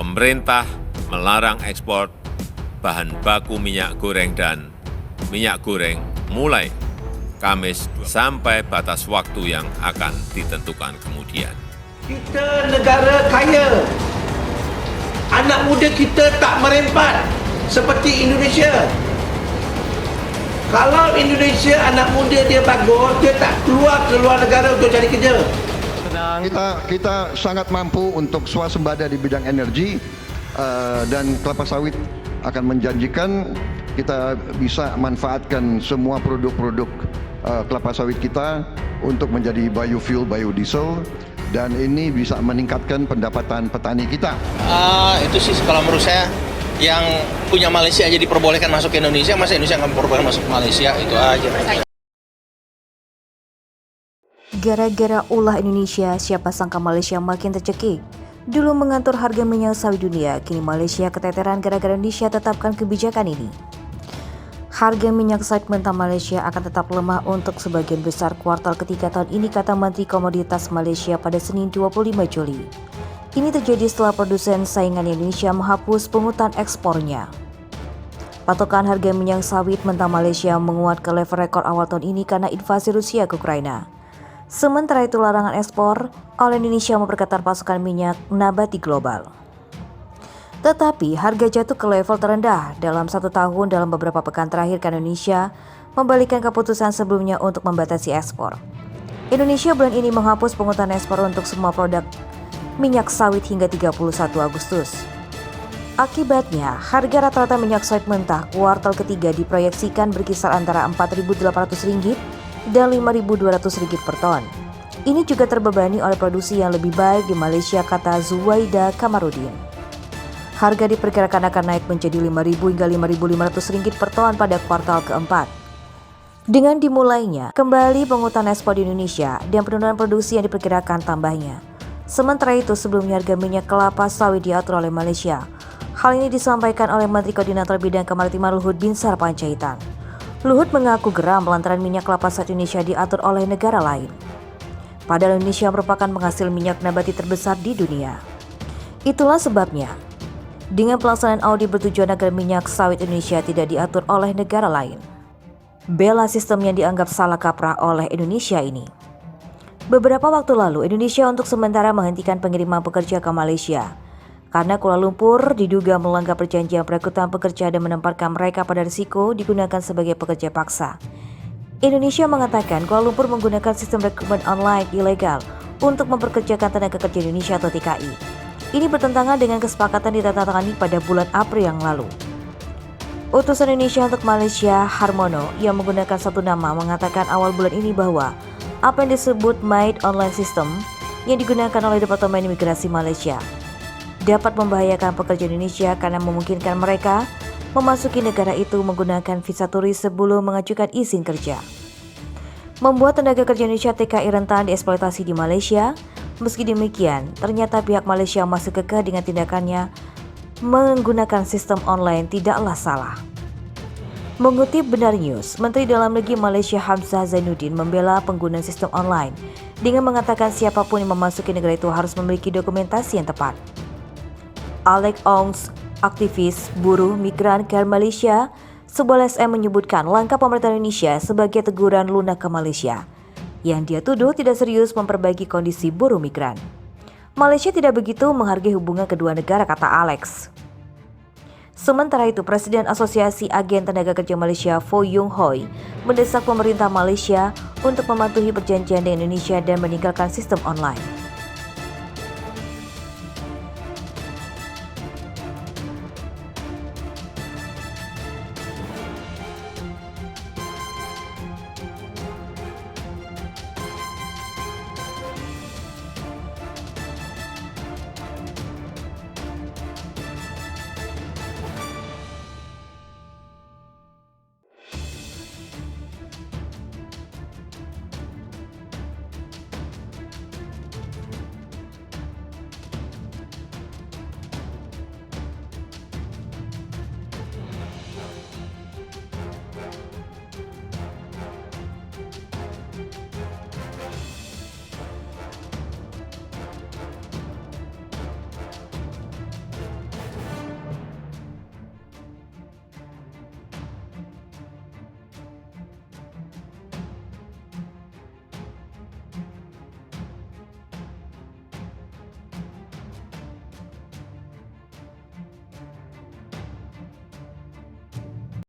pemerintah melarang ekspor bahan baku minyak goreng dan minyak goreng mulai Kamis sampai batas waktu yang akan ditentukan kemudian. Kita negara kaya, anak muda kita tak merempat seperti Indonesia. Kalau Indonesia anak muda dia bagus, dia tak keluar negara untuk cari kerja. Kita sangat mampu untuk swasembada di bidang energi dan kelapa sawit akan menjanjikan kita bisa manfaatkan semua produk-produk kelapa sawit kita untuk menjadi biofuel, biodiesel, dan ini bisa meningkatkan pendapatan petani kita. Itu sih kalau menurut saya, yang punya Malaysia aja diperbolehkan masuk ke Indonesia, masa Indonesia nggak diperbolehkan masuk ke Malaysia, itu aja. Gara-gara ulah Indonesia, siapa sangka Malaysia makin tercekik. Dulu mengatur harga minyak sawit dunia, kini Malaysia keteteran gara-gara Indonesia tetapkan kebijakan ini. Harga minyak sawit mentah Malaysia akan tetap lemah untuk sebagian besar kuartal ketiga tahun ini, kata Menteri Komoditas Malaysia pada Senin 25 Juli. Ini terjadi setelah produsen saingan Indonesia menghapus pungutan ekspornya. Patokan harga minyak sawit mentah Malaysia menguat ke level rekor awal tahun ini karena invasi Rusia ke Ukraina. Sementara itu larangan ekspor oleh Indonesia memperketat pasokan minyak nabati global. Tetapi harga jatuh ke level terendah dalam 1 tahun dalam beberapa pekan terakhir karena Indonesia membalikkan keputusan sebelumnya untuk membatasi ekspor. Indonesia bulan ini menghapus pungutan ekspor untuk semua produk minyak sawit hingga 31 Agustus. Akibatnya, harga rata-rata minyak sawit mentah kuartal ketiga diproyeksikan berkisar antara Rp4.800 dan Rp5.200 per ton. Ini juga terbebani oleh produksi yang lebih baik di Malaysia, kata Zuwaida Kamarudin. Harga diperkirakan akan naik menjadi Rp5.000 hingga Rp5.500 per ton pada kuartal keempat. Dengan dimulainya kembali pungutan ekspor di Indonesia dan penurunan produksi yang diperkirakan tambahnya. Sementara itu sebelumnya harga minyak kelapa sawit diatur oleh Malaysia. Hal ini disampaikan oleh Menteri Koordinator Bidang Kemaritiman Luhut Binsar Panjaitan. Luhut mengaku geram lantaran minyak kelapa sawit Indonesia diatur oleh negara lain. Padahal Indonesia merupakan penghasil minyak nabati terbesar di dunia. Itulah sebabnya, dengan pelaksanaan audit bertujuan agar minyak sawit Indonesia tidak diatur oleh negara lain. Bela sistem yang dianggap salah kaprah oleh Indonesia ini. Beberapa waktu lalu, Indonesia untuk sementara menghentikan pengiriman pekerja ke Malaysia karena Kuala Lumpur diduga melanggar perjanjian perekrutan pekerja dan menempatkan mereka pada risiko digunakan sebagai pekerja paksa. Indonesia mengatakan Kuala Lumpur menggunakan sistem rekrutmen online ilegal untuk memperkerjakan tenaga kerja Indonesia atau TKI. Ini bertentangan dengan kesepakatan ditandatangani pada bulan April yang lalu. Utusan Indonesia untuk Malaysia, Harmono, yang menggunakan satu nama, mengatakan awal bulan ini bahwa apa yang disebut Maid Online System yang digunakan oleh Departemen Imigrasi Malaysia dapat membahayakan pekerja Indonesia karena memungkinkan mereka memasuki negara itu menggunakan visa turis sebelum mengajukan izin kerja. Membuat tenaga kerja Indonesia TKI rentan dieksploitasi di Malaysia. Meski demikian, ternyata pihak Malaysia masih kekeh dengan tindakannya menggunakan sistem online tidaklah salah. Mengutip Benar News, Menteri Dalam Negeri Malaysia Hamzah Zainuddin membela penggunaan sistem online dengan mengatakan siapapun yang memasuki negara itu harus memiliki dokumentasi yang tepat. Alex Ongs, aktivis buruh migran ke Malaysia, sebuah LSM menyebutkan langkah pemerintah Indonesia sebagai teguran lunak ke Malaysia yang dia tuduh tidak serius memperbaiki kondisi buruh migran. Malaysia tidak begitu menghargai hubungan kedua negara, kata Alex. Sementara itu, Presiden Asosiasi Agen Tenaga Kerja Malaysia Foo Yung Hoi mendesak pemerintah Malaysia untuk mematuhi perjanjian dengan Indonesia dan meninggalkan sistem online.